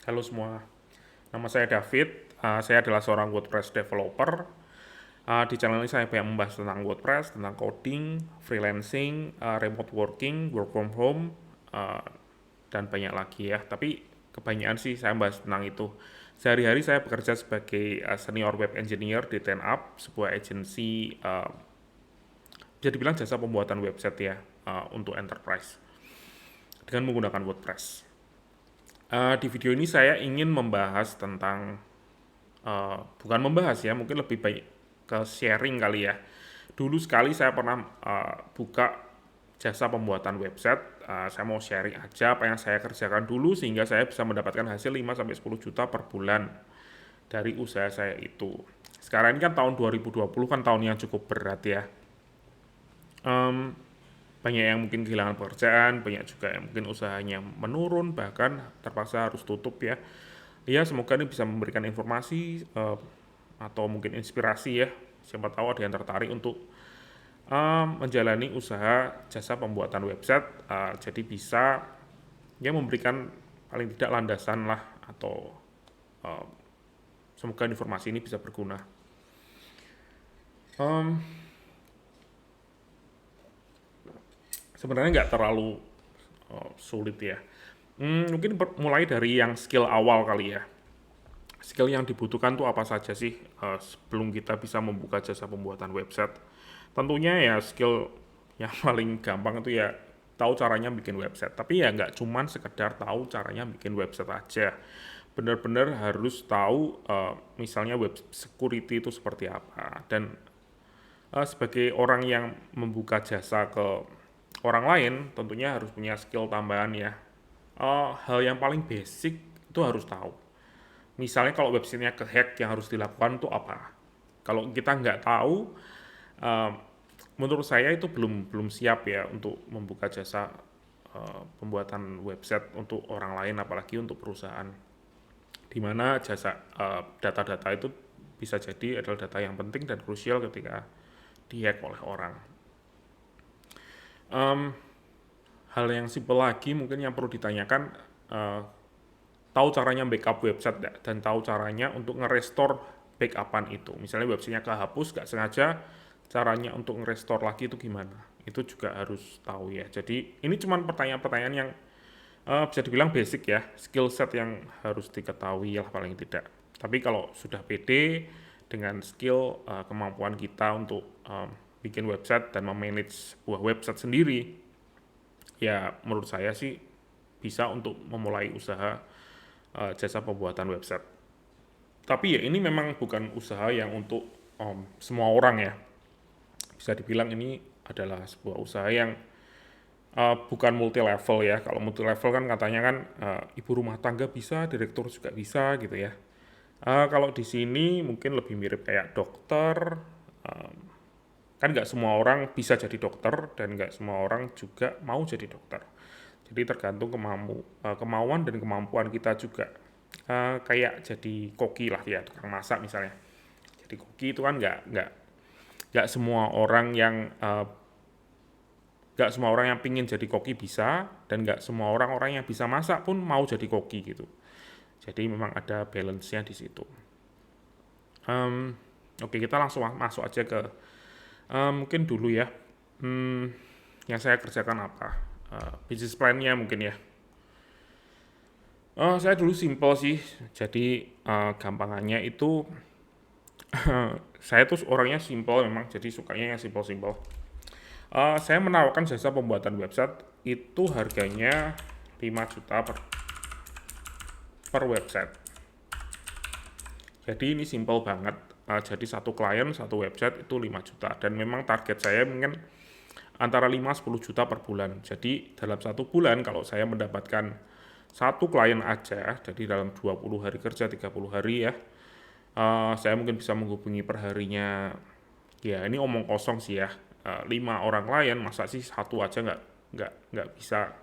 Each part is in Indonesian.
Halo semua, nama saya David. Saya adalah seorang WordPress developer. Di channel ini saya banyak membahas tentang WordPress, tentang coding, freelancing, remote working, work from home, uh, dan banyak lagi ya. Tapi kebanyakan sih saya membahas tentang itu. Sehari-hari saya bekerja sebagai senior web engineer di 10up, sebuah agensi bisa dibilang jasa pembuatan website ya untuk enterprise dengan menggunakan WordPress. Di video ini saya ingin membahas tentang bukan membahas ya, mungkin lebih baik ke sharing kali ya. Dulu sekali saya pernah buka jasa pembuatan website. Saya mau sharing aja apa yang saya kerjakan dulu sehingga saya bisa mendapatkan hasil 5 sampai 10 juta per bulan dari usaha saya itu. Sekarang ini kan tahun 2020 kan tahun yang cukup berat ya. Em, Banyak yang mungkin kehilangan pekerjaan, banyak juga yang mungkin usahanya menurun, bahkan terpaksa harus tutup ya. Ya, semoga ini bisa memberikan informasi atau mungkin inspirasi ya. Siapa tahu ada yang tertarik untuk menjalani usaha jasa pembuatan website, jadi bisa ya memberikan paling tidak landasan lah atau uh, semoga informasi ini bisa berguna. Um, Sebenarnya nggak terlalu sulit ya. Mungkin mulai dari yang skill awal kali ya. Skill yang dibutuhkan tuh apa saja sih sebelum kita bisa membuka jasa pembuatan website? Tentunya ya skill yang paling gampang itu ya tahu caranya bikin website. Tapi ya nggak cuman sekedar tahu caranya bikin website aja. Benar-benar harus tahu misalnya web security itu seperti apa. Dan sebagai orang yang membuka jasa ke orang lain, tentunya harus punya skill tambahan ya. Hal yang paling basic itu harus tahu. Misalnya kalau websitenya kehack yang harus dilakukan itu apa? Kalau kita nggak tahu, uh, menurut saya itu belum belum siap ya untuk membuka jasa pembuatan website untuk orang lain, apalagi untuk perusahaan. Di mana jasa data-data itu bisa jadi adalah data yang penting dan krusial ketika dihack oleh orang. Um, Hal yang simpel lagi mungkin yang perlu ditanyakan, uh, tahu caranya backup website dan tahu caranya untuk nge-restore backupan itu. Misalnya websitenya kehapus gak sengaja, caranya untuk nge-restore lagi itu gimana? Itu juga harus tahu ya. Jadi ini cuma pertanyaan-pertanyaan yang bisa dibilang basic ya, skill set yang harus diketahui lah paling tidak. Tapi kalau sudah pede dengan skill kemampuan kita untuk bikin website dan memanage sebuah website sendiri, ya menurut saya sih bisa untuk memulai usaha jasa pembuatan website. Tapi ya ini memang bukan usaha yang untuk semua orang ya. Bisa dibilang ini adalah sebuah usaha yang bukan multi level ya. Kalau multi level kan katanya kan ibu rumah tangga bisa, direktur juga bisa gitu ya. Kalau di sini mungkin lebih mirip kayak dokter. um, Kan nggak semua orang bisa jadi dokter dan nggak semua orang juga mau jadi dokter. Jadi tergantung kemauan dan kemampuan kita juga. Kayak jadi koki lah ya, tukang masak misalnya. Jadi koki itu kan nggak semua orang yang nggak semua orang yang pingin jadi koki bisa, dan nggak semua orang-orang yang bisa masak pun mau jadi koki gitu. Jadi memang ada balance-nya di situ. Um, Oke, kita langsung masuk aja ke mungkin dulu ya. Hmm, yang saya kerjakan apa? Business plan-nya mungkin ya. Saya dulu simple sih. Jadi gampangannya itu saya tuh orangnya simple memang. Jadi sukanya yang simple-simple. Saya menawarkan jasa pembuatan website itu harganya 5 juta per website. Jadi ini simple banget. Jadi satu klien, satu website itu 5 juta. Dan memang target saya mungkin antara 5-10 juta per bulan. Jadi dalam satu bulan kalau saya mendapatkan satu klien aja, jadi dalam 20 hari kerja, 30 hari ya, saya mungkin bisa menghubungi perharinya, ya ini omong kosong sih ya, 5 orang klien, masa sih satu aja nggak bisa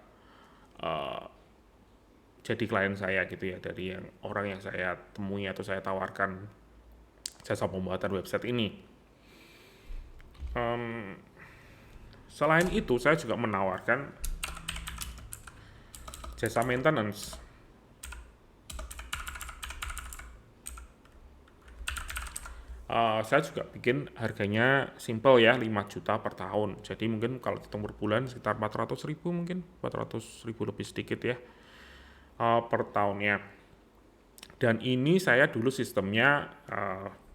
jadi klien saya gitu ya, dari yang orang yang saya temui atau saya tawarkan jasa pembuatan website ini. Um, Selain itu saya juga menawarkan jasa maintenance. saya juga bikin harganya simple ya, 5 juta per tahun. Jadi mungkin kalau hitung per bulan sekitar 400.000, mungkin 400.000 lebih sedikit ya per tahunnya. Dan ini saya dulu sistemnya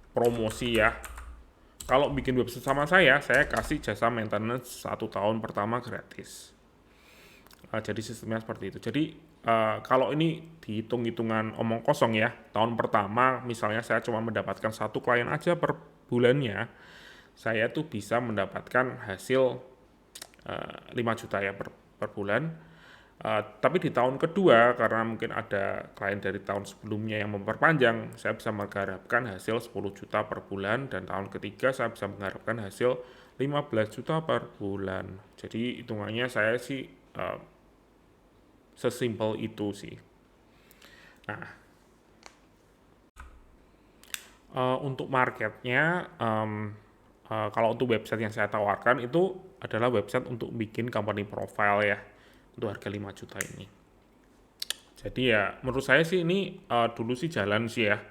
promosi ya. Kalau bikin website sama saya kasih jasa maintenance 1 tahun pertama gratis. Jadi sistemnya seperti itu. Jadi kalau ini dihitung-hitungan omong kosong ya, tahun pertama misalnya saya cuma mendapatkan 1 klien aja per bulannya, saya tuh bisa mendapatkan hasil 5 juta ya per bulan. Tapi di tahun kedua, karena mungkin ada klien dari tahun sebelumnya yang memperpanjang, saya bisa mengharapkan hasil 10 juta per bulan, dan tahun ketiga saya bisa mengharapkan hasil 15 juta per bulan. Jadi hitungannya saya sih sesimpel itu sih. Nah, untuk marketnya, kalau untuk website yang saya tawarkan itu adalah website untuk bikin company profile ya, untuk harga 5 juta ini. Jadi ya menurut saya sih ini dulu sih jalan sih ya.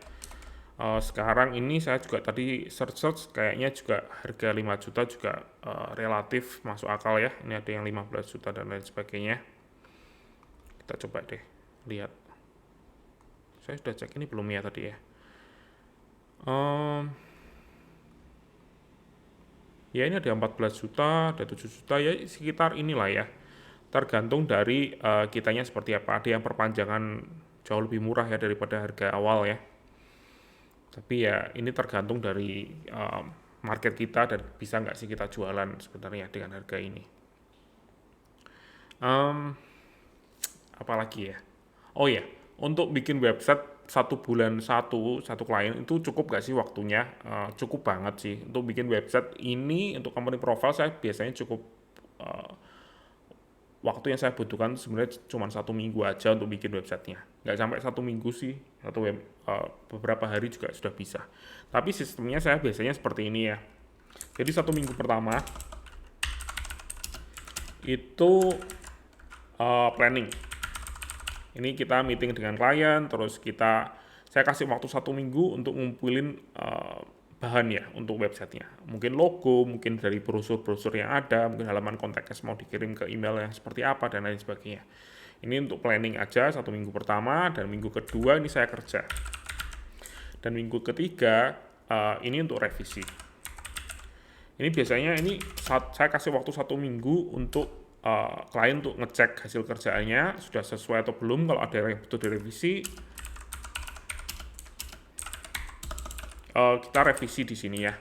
Sekarang ini saya juga tadi search kayaknya juga harga 5 juta juga relatif masuk akal ya. Ini ada yang 15 juta dan lain sebagainya. Kita coba deh lihat. Saya sudah cek ini belum ya tadi ya. Ya ini ada 14 juta, ada 7 juta ya, sekitar inilah ya. Tergantung dari kitanya seperti apa. Ada yang perpanjangan jauh lebih murah ya daripada harga awal ya. Tapi ya ini tergantung dari market kita dan bisa nggak sih kita jualan sebenarnya dengan harga ini. Apalagi ya? Oh ya, untuk bikin website 1 bulan satu klien itu cukup nggak sih waktunya? Cukup banget sih. Untuk bikin website ini untuk company profile saya biasanya cukup waktu yang saya butuhkan sebenarnya cuma 1 minggu aja untuk bikin websitenya. Nggak sampai 1 minggu sih, atau beberapa hari juga sudah bisa. Tapi sistemnya saya biasanya seperti ini ya. Jadi 1 minggu pertama itu planning. Ini kita meeting dengan klien, terus saya kasih waktu 1 minggu untuk ngumpulin bahan ya untuk websitenya. Mungkin logo, mungkin dari brosur-brosur yang ada, mungkin halaman kontak us mau dikirim ke email yang seperti apa, dan lain sebagainya. Ini untuk planning aja 1 minggu pertama, dan minggu kedua ini saya kerja. Dan minggu ketiga ini untuk revisi. Ini biasanya saya kasih waktu 1 minggu untuk klien untuk ngecek hasil kerjaannya sudah sesuai atau belum. Kalau ada yang butuh direvisi, kita revisi di sini ya.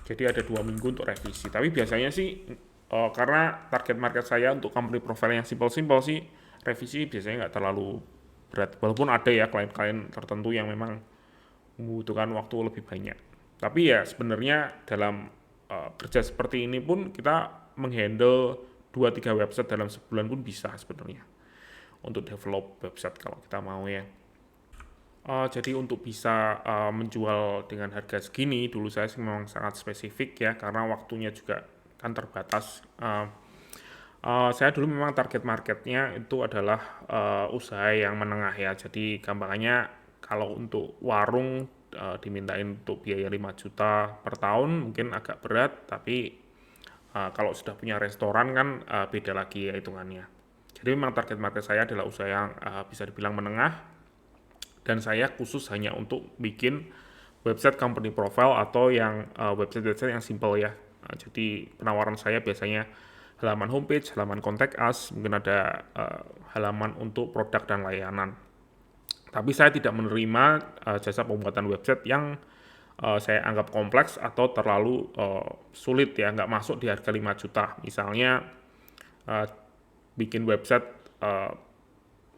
Jadi ada 2 minggu untuk revisi. Tapi biasanya sih karena target market saya untuk company profile yang simple-simple sih, revisi biasanya nggak terlalu berat. Walaupun ada ya klien-klien tertentu yang memang membutuhkan waktu lebih banyak. Tapi ya sebenarnya dalam kerja seperti ini pun kita menghandle 2-3 website dalam sebulan pun bisa sebenarnya untuk develop website kalau kita mau ya. Jadi untuk bisa menjual dengan harga segini, dulu saya sih memang sangat spesifik ya, karena waktunya juga kan terbatas. Saya dulu memang target marketnya itu adalah usaha yang menengah ya. Jadi gampangannya kalau untuk warung dimintain untuk biaya 5 juta per tahun mungkin agak berat, tapi kalau sudah punya restoran kan beda lagi ya hitungannya. Jadi memang target market saya adalah usaha yang bisa dibilang menengah, dan saya khusus hanya untuk bikin website company profile atau yang website-website yang simple ya. Jadi penawaran saya biasanya halaman homepage, halaman contact us, mungkin ada halaman untuk produk dan layanan. Tapi saya tidak menerima jasa pembuatan website yang saya anggap kompleks atau terlalu sulit ya, nggak masuk di harga 5 juta. Misalnya bikin website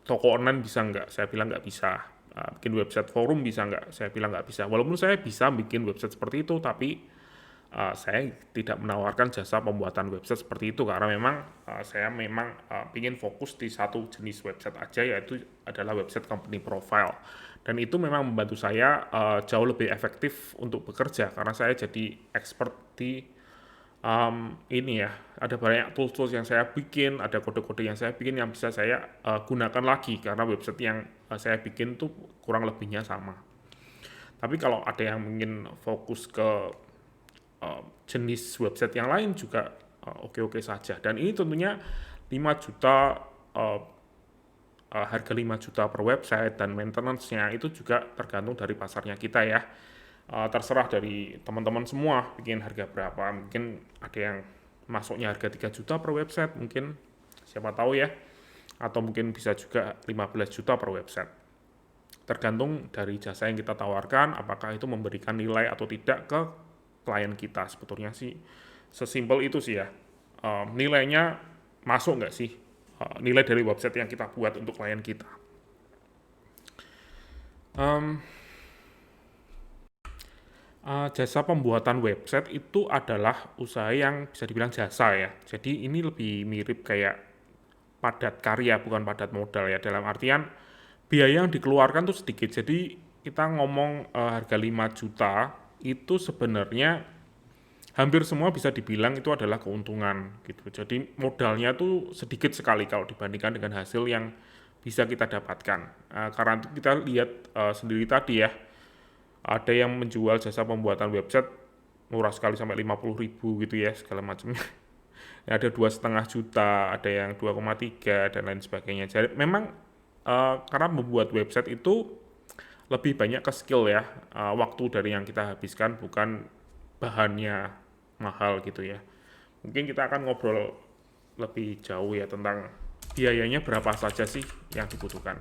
toko online bisa nggak? Saya bilang nggak bisa. Bikin website forum bisa nggak? Saya bilang nggak bisa. Walaupun saya bisa bikin website seperti itu, tapi saya tidak menawarkan jasa pembuatan website seperti itu, karena memang saya ingin fokus di satu jenis website aja, yaitu adalah website company profile. Dan itu memang membantu saya jauh lebih efektif untuk bekerja, karena saya jadi expert di ini ya, ada banyak tools-tools yang saya bikin, ada kode-kode yang saya bikin yang bisa saya gunakan lagi, karena website yang saya bikin tuh kurang lebihnya sama. Tapi kalau ada yang ingin fokus ke jenis website yang lain juga oke-oke saja. Dan ini tentunya 5 juta harga 5 juta per website dan maintenance-nya itu juga tergantung dari pasarnya kita ya. Terserah dari teman-teman semua bikin harga berapa. Mungkin ada yang masuknya harga 3 juta per website, mungkin siapa tahu ya. Atau mungkin bisa juga 15 juta per website. Tergantung dari jasa yang kita tawarkan, apakah itu memberikan nilai atau tidak ke klien kita. Sebetulnya sih sesimpel itu sih ya. Nilainya masuk nggak sih? Nilai dari website yang kita buat untuk klien kita. Jasa pembuatan website itu adalah usaha yang bisa dibilang jasa ya. Jadi ini lebih mirip kayak padat karya, bukan padat modal ya. Dalam artian biaya yang dikeluarkan tuh sedikit. Jadi kita ngomong harga 5 juta itu sebenarnya hampir semua bisa dibilang itu adalah keuntungan gitu. Jadi modalnya tuh sedikit sekali kalau dibandingkan dengan hasil yang bisa kita dapatkan. Karena itu kita lihat sendiri tadi ya, ada yang menjual jasa pembuatan website murah sekali sampai 50.000 gitu ya segala macamnya. Ada 2,5 juta, ada yang 2,3 dan lain sebagainya. Jadi memang karena membuat website itu lebih banyak ke skill ya, waktu dari yang kita habiskan bukan bahannya mahal gitu ya. Mungkin kita akan ngobrol lebih jauh ya tentang biayanya berapa saja sih yang dibutuhkan.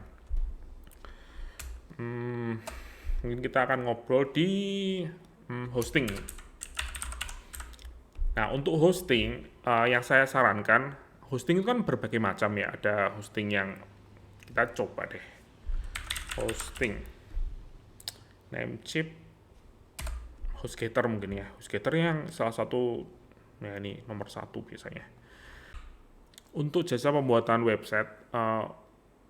Mungkin kita akan ngobrol di hosting. Nah, untuk hosting yang saya sarankan, hosting itu kan berbagai macam ya. Ada hosting yang kita coba deh. Hosting. Namecheap, HostGator mungkin ya. HostGator yang salah satu, ya ini nomor 1 biasanya. Untuk jasa pembuatan website,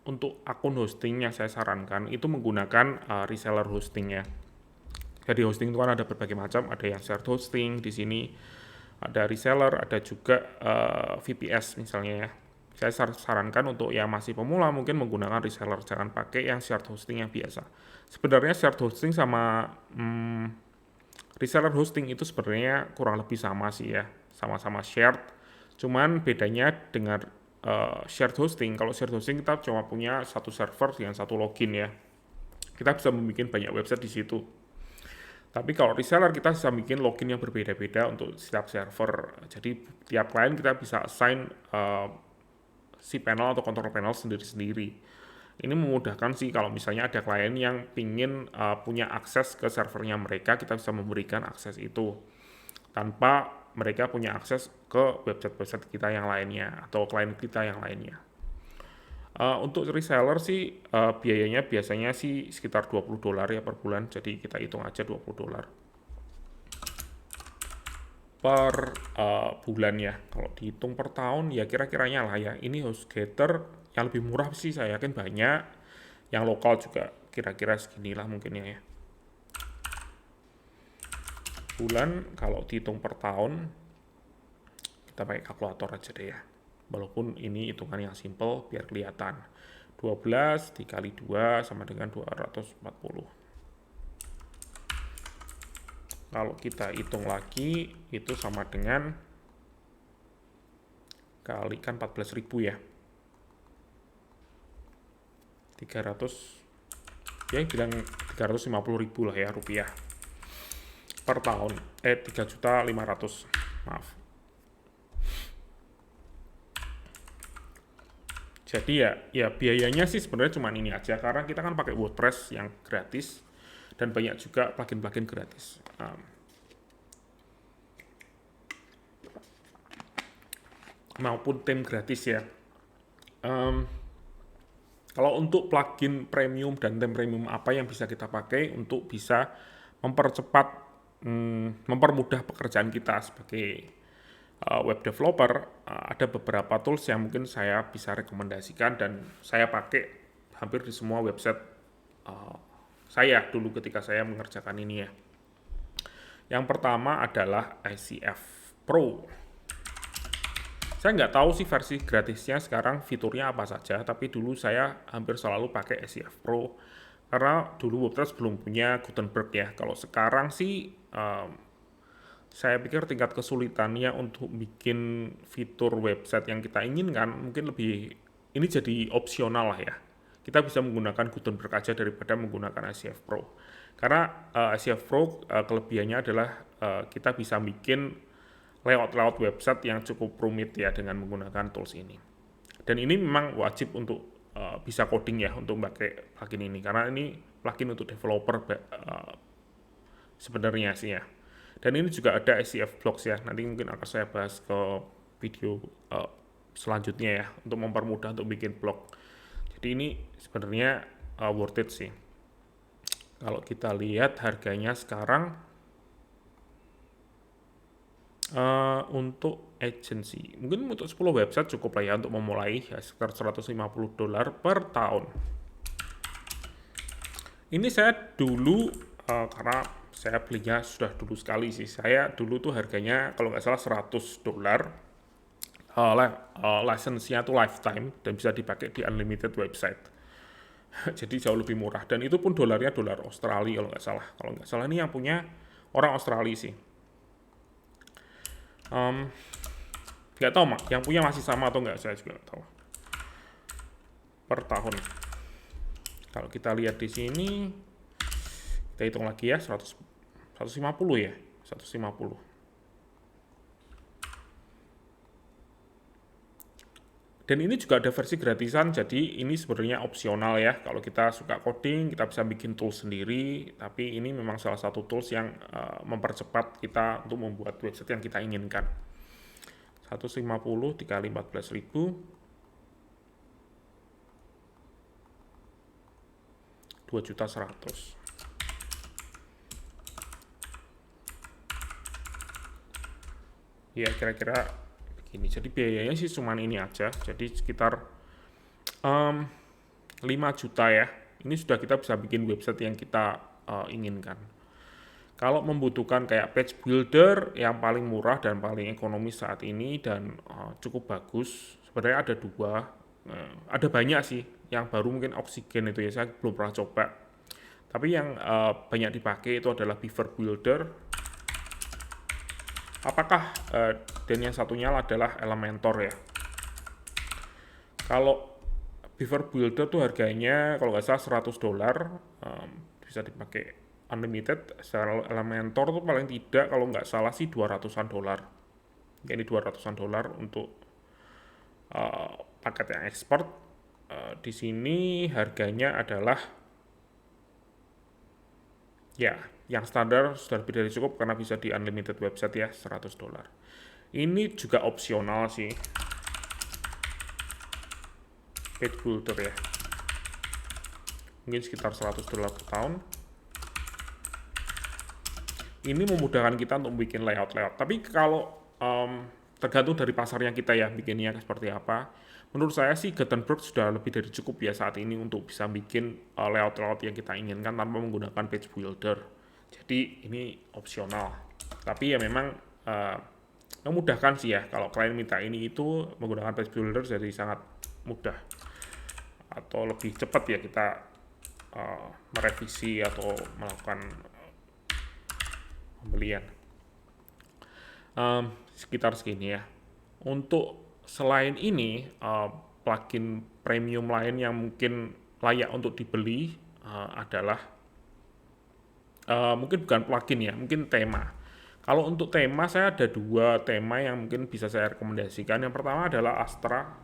untuk akun hosting yang saya sarankan itu menggunakan reseller hosting ya. Jadi hosting itu kan ada berbagai macam, ada yang shared hosting di sini, ada reseller, ada juga VPS misalnya ya. Saya sarankan untuk yang masih pemula mungkin menggunakan reseller, jangan pakai yang shared hosting yang biasa. Sebenarnya shared hosting sama reseller hosting itu sebenarnya kurang lebih sama sih ya, sama-sama shared. Cuman bedanya dengan shared hosting, kalau shared hosting kita cuma punya satu server dengan satu login ya. Kita bisa membuat banyak website di situ. Tapi kalau reseller kita bisa bikin login yang berbeda-beda untuk setiap server. Jadi tiap klien kita bisa assign si panel atau control panel sendiri-sendiri. Ini memudahkan sih kalau misalnya ada klien yang pingin punya akses ke servernya mereka, kita bisa memberikan akses itu tanpa mereka punya akses ke website-website kita yang lainnya atau klien kita yang lainnya. Untuk reseller sih biayanya biasanya sih sekitar $20 ya per bulan, jadi kita hitung aja $20 per bulan ya. Kalau dihitung per tahun ya kira-kiranya lah ya. Ini HostGator yang lebih murah sih saya yakin banyak. Yang lokal juga kira-kira seginilah mungkin ya. Bulan kalau dihitung per tahun kita pakai kalkulator aja deh ya. Walaupun ini hitungan yang simple biar kelihatan. 12 dikali 2 sama dengan 240. Kalau kita hitung lagi itu sama dengan kalikan 14.000 ya. 300 ya bilang 350.000 lah ya rupiah per tahun. 3.500.000 maaf. Jadi ya biayanya sih sebenarnya cuma ini aja karena kita kan pakai WordPress yang gratis dan banyak juga plugin-plugin gratis. Maupun theme gratis ya. Kalau untuk plugin premium dan theme premium apa yang bisa kita pakai untuk bisa mempercepat, mempermudah pekerjaan kita sebagai web developer, ada beberapa tools yang mungkin saya bisa rekomendasikan dan saya pakai hampir di semua website saya dulu ketika saya mengerjakan ini ya. Yang pertama adalah ICF Pro. Saya nggak tahu sih versi gratisnya sekarang fiturnya apa saja, tapi dulu saya hampir selalu pakai ICF Pro Karena dulu WordPress belum punya Gutenberg ya. Kalau sekarang sih saya pikir tingkat kesulitannya untuk bikin fitur website yang kita inginkan mungkin lebih, ini jadi opsional lah ya. Kita bisa menggunakan Gutenberg aja daripada menggunakan ICF Pro. Karena ICF Pro kelebihannya adalah kita bisa bikin layout-layout website yang cukup rumit ya dengan menggunakan tools ini. Dan ini memang wajib untuk bisa coding ya untuk pakai plugin ini, karena ini plugin untuk developer sebenarnya sih ya. Dan ini juga ada SCF Blocks ya, nanti mungkin akan saya bahas ke video selanjutnya ya, untuk mempermudah untuk bikin blog. Jadi ini sebenarnya worth it sih. Kalau kita lihat harganya sekarang untuk agency, mungkin untuk 10 website cukup lah ya untuk memulai ya, sekitar $150 per tahun. Ini saya dulu karena saya belinya sudah dulu sekali sih. Saya dulu tuh harganya kalau nggak salah $100. License-nya tuh lifetime dan bisa dipakai di unlimited website. Jadi jauh lebih murah, dan itu pun dolarnya dolar Australia kalau nggak salah. Kalau nggak salah ini yang punya orang Australia sih. Nggak tahu mak, yang punya masih sama atau nggak, saya juga nggak tahu. Per tahun. Kalau kita lihat di sini, kita hitung lagi ya, 150 ya, 150. Dan ini juga ada versi gratisan, jadi ini sebenarnya opsional ya. Kalau kita suka coding, kita bisa bikin tools sendiri, tapi ini memang salah satu tools yang mempercepat kita untuk membuat website yang kita inginkan. 150 dikali 14.000, 2.100.000. Ya kira-kira begini. Jadi biayanya sih cuman ini aja. Jadi sekitar 5 juta ya. Ini sudah kita bisa bikin website yang kita inginkan. Kalau membutuhkan kayak page builder yang paling murah dan paling ekonomis saat ini dan cukup bagus, sebenarnya ada dua. Ada banyak sih. Yang baru mungkin Oxygen itu ya, saya belum pernah coba. Tapi yang banyak dipakai itu adalah Beaver Builder. Apakah dan yang satunya adalah Elementor ya. Kalau Beaver Builder tuh harganya kalau nggak salah $100, bisa dipakai unlimited. Secara Elementor tuh paling tidak kalau nggak salah sih $200. Ini $200 untuk paket yang expert. Di sini harganya adalah ya yang standar sudah lebih dari cukup karena bisa di unlimited website ya, $100. Ini juga opsional sih, page builder ya, mungkin sekitar $100 per tahun. Ini memudahkan kita untuk bikin layout-layout, tapi kalau tergantung dari pasarnya kita ya bikinnya seperti apa. Menurut saya sih Gutenberg sudah lebih dari cukup ya saat ini untuk bisa bikin layout-layout yang kita inginkan tanpa menggunakan page builder. Jadi ini opsional, tapi ya memang memudahkan sih ya. Kalau klien minta ini itu menggunakan page builder jadi sangat mudah atau lebih cepat ya kita merevisi atau melakukan pembelian. Sekitar segini ya. Untuk selain ini, plugin premium lain yang mungkin layak untuk dibeli adalah mungkin bukan plugin ya, mungkin tema. Kalau untuk tema, saya ada dua tema yang mungkin bisa saya rekomendasikan. Yang pertama adalah Astra.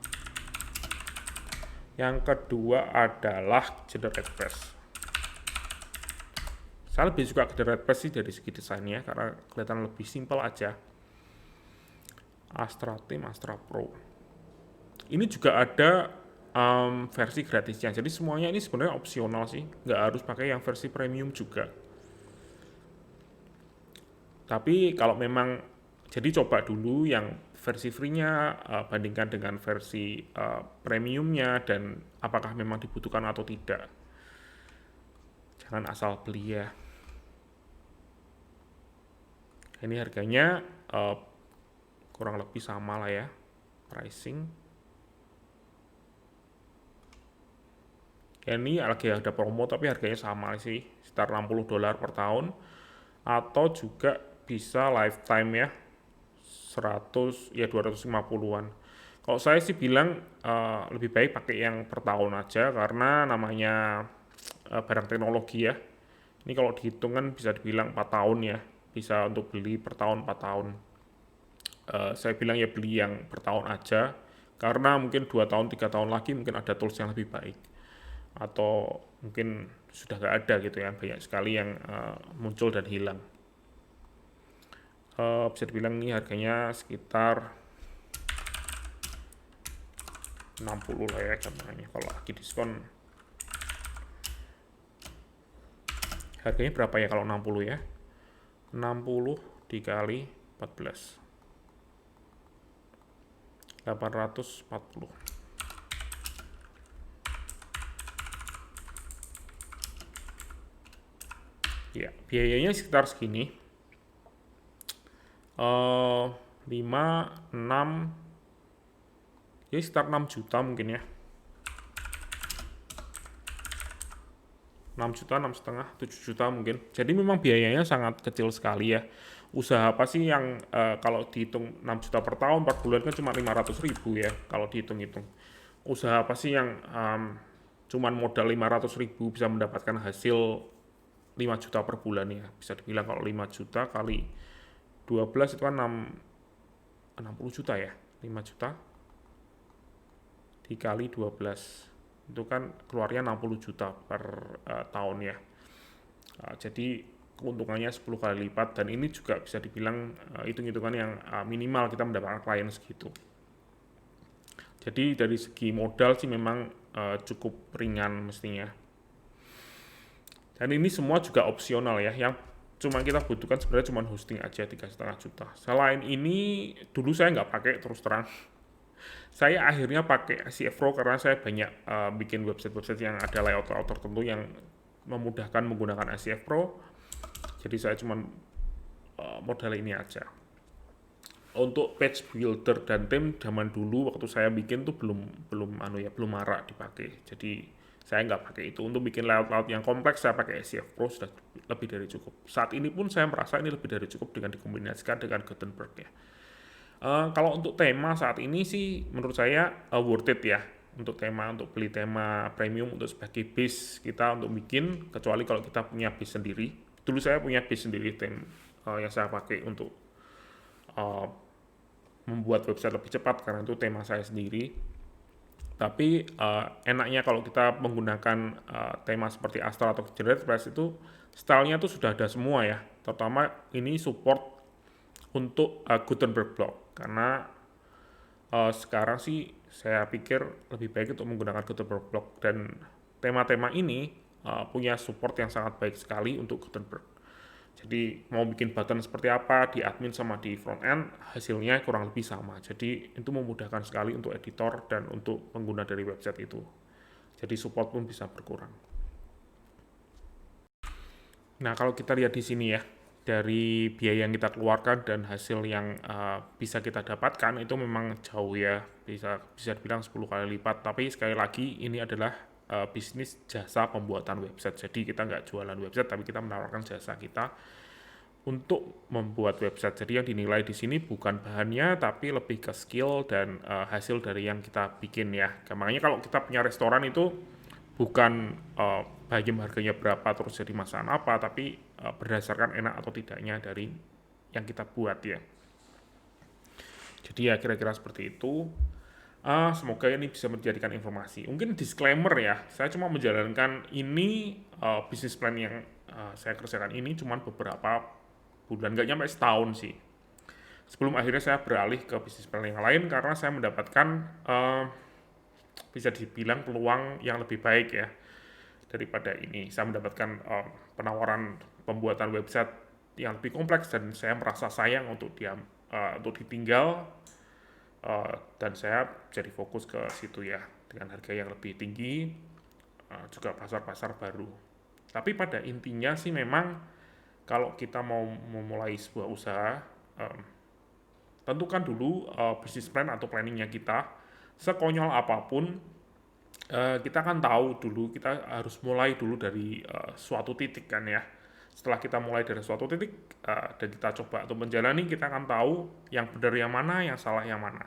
Yang kedua adalah GeneratePress. Saya lebih suka GeneratePress sih dari segi desainnya, karena kelihatan lebih simpel aja. Astra Team, Astra Pro. Ini juga ada versi gratisnya, jadi semuanya ini sebenarnya opsional sih, nggak harus pakai yang versi premium juga. Tapi kalau memang, jadi coba dulu yang versi free-nya, bandingkan dengan versi premiumnya, dan apakah memang dibutuhkan atau tidak. Jangan asal beli ya. Ini harganya kurang lebih sama lah ya, pricing. Ya ini lagi ada promo tapi harganya sama sih, sekitar $60 per tahun, atau juga bisa lifetime ya, 100 ya 250-an. Kalau saya sih bilang lebih baik pakai yang per tahun aja karena namanya barang teknologi ya. Ini kalau dihitung kan bisa dibilang 4 tahun ya, bisa untuk beli per tahun 4 tahun. Saya bilang ya beli yang per tahun aja karena mungkin 2 tahun 3 tahun lagi mungkin ada tools yang lebih baik, atau mungkin sudah nggak ada gitu ya, banyak sekali yang muncul dan hilang. Bisa dibilang ini harganya sekitar 60 lah ya contohnya. Kalau lagi diskon harganya berapa ya kalau 60 ya, 60 dikali 14, 840 ya. Biayanya sekitar segini, 5, 6, ya sekitar 6 juta mungkin ya, 6 juta, 6 setengah, 7 juta mungkin. Jadi memang biayanya sangat kecil sekali ya. Usaha apa sih yang kalau dihitung 6 juta per tahun, per bulan kan cuma 500.000 ya kalau dihitung-hitung. Usaha apa sih yang cuman modal 500.000 bisa mendapatkan hasil 5 juta per bulan ya. Bisa dibilang kalau 5 juta kali 12 itu kan 60 juta ya. 5 juta dikali 12 itu kan keluarnya 60 juta per tahun ya. Jadi keuntungannya 10 kali lipat, dan ini juga bisa dibilang hitung-hitungan yang minimal kita mendapatkan klien segitu. Jadi dari segi modal sih memang cukup ringan mestinya. Dan ini semua juga opsional ya, yang cuma kita butuhkan sebenarnya cuma hosting aja 3,5 juta. Selain ini dulu saya nggak pakai, terus terang. Saya akhirnya pakai ICF Pro karena saya banyak bikin website-website yang ada layout-layout tertentu yang memudahkan menggunakan ICF Pro. Jadi saya cuma modal ini aja. Untuk page builder dan theme zaman dulu waktu saya bikin tuh belum marak dipakai. Jadi saya nggak pakai itu. Untuk bikin layout-layout yang kompleks saya pakai ICF Pro, sudah lebih dari cukup. Saat ini pun saya merasa ini lebih dari cukup dengan dikombinasikan dengan Gutenberg ya. Kalau untuk tema saat ini sih menurut saya worth it ya, untuk beli tema premium untuk sebagai base kita untuk bikin, kecuali kalau kita punya base sendiri. Dulu saya punya base sendiri theme yang saya pakai untuk uh, membuat website lebih cepat karena itu tema saya sendiri. Tapi enaknya kalau kita menggunakan tema seperti Astra atau GeneratePress itu stylenya tuh sudah ada semua ya, terutama ini support untuk Gutenberg block, karena sekarang sih saya pikir lebih baik untuk menggunakan Gutenberg block, dan tema-tema ini punya support yang sangat baik sekali untuk Gutenberg. Jadi mau bikin button seperti apa di admin sama di front end, hasilnya kurang lebih sama. Jadi itu memudahkan sekali untuk editor dan untuk pengguna dari website itu. Jadi support pun bisa berkurang. Nah, kalau kita lihat di sini ya, dari biaya yang kita keluarkan dan hasil yang bisa kita dapatkan itu memang jauh ya, bisa dibilang 10 kali lipat. Tapi sekali lagi ini adalah bisnis jasa pembuatan website. Jadi kita nggak jualan website, tapi kita menawarkan jasa kita untuk membuat website. Jadi yang dinilai di sini bukan bahannya, tapi lebih ke skill dan hasil dari yang kita bikin ya. Makanya kalau kita punya restoran itu bukan bayam harganya berapa terus jadi masakan apa, tapi berdasarkan enak atau tidaknya dari yang kita buat ya. Jadi ya kira-kira seperti itu. Semoga ini bisa menjadikan informasi. Mungkin disclaimer ya, saya cuma menjalankan ini bisnis plan yang saya kerjakan ini cuma beberapa bulan, nggak nyampe setahun sih. Sebelum akhirnya saya beralih ke bisnis plan yang lain karena saya mendapatkan bisa dibilang peluang yang lebih baik ya daripada ini. Saya mendapatkan penawaran pembuatan website yang lebih kompleks dan saya merasa sayang untuk ditinggal, dan saya jadi fokus ke situ ya dengan harga yang lebih tinggi, juga pasar-pasar baru. Tapi pada intinya sih memang kalau kita mau memulai sebuah usaha, tentukan dulu bisnis plan atau planningnya kita. Sekonyol apapun kita kan tahu dulu, kita harus mulai dulu dari suatu titik kan ya. Setelah kita mulai dari suatu titik dan kita coba untuk menjalani, kita akan tahu yang benar yang mana, yang salah yang mana.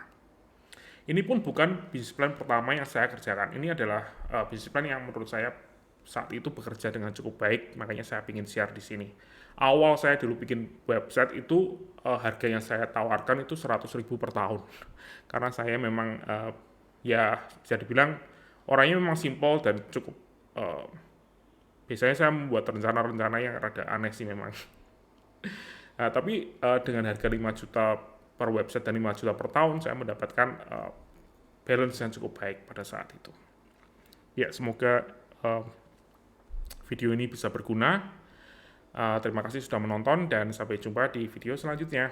Ini pun bukan bisnis plan pertama yang saya kerjakan. Ini adalah bisnis plan yang menurut saya saat itu bekerja dengan cukup baik, makanya saya ingin share di sini. Awal saya dulu bikin website itu harga yang saya tawarkan itu 100.000 per tahun. Karena saya memang ya bisa dibilang orangnya memang simpel dan cukup biasanya saya membuat rencana-rencana yang rada aneh sih memang. Tapi dengan harga 5 juta per website dan 5 juta per tahun, saya mendapatkan balance yang cukup baik pada saat itu. Ya, semoga video ini bisa berguna. Terima kasih sudah menonton dan sampai jumpa di video selanjutnya.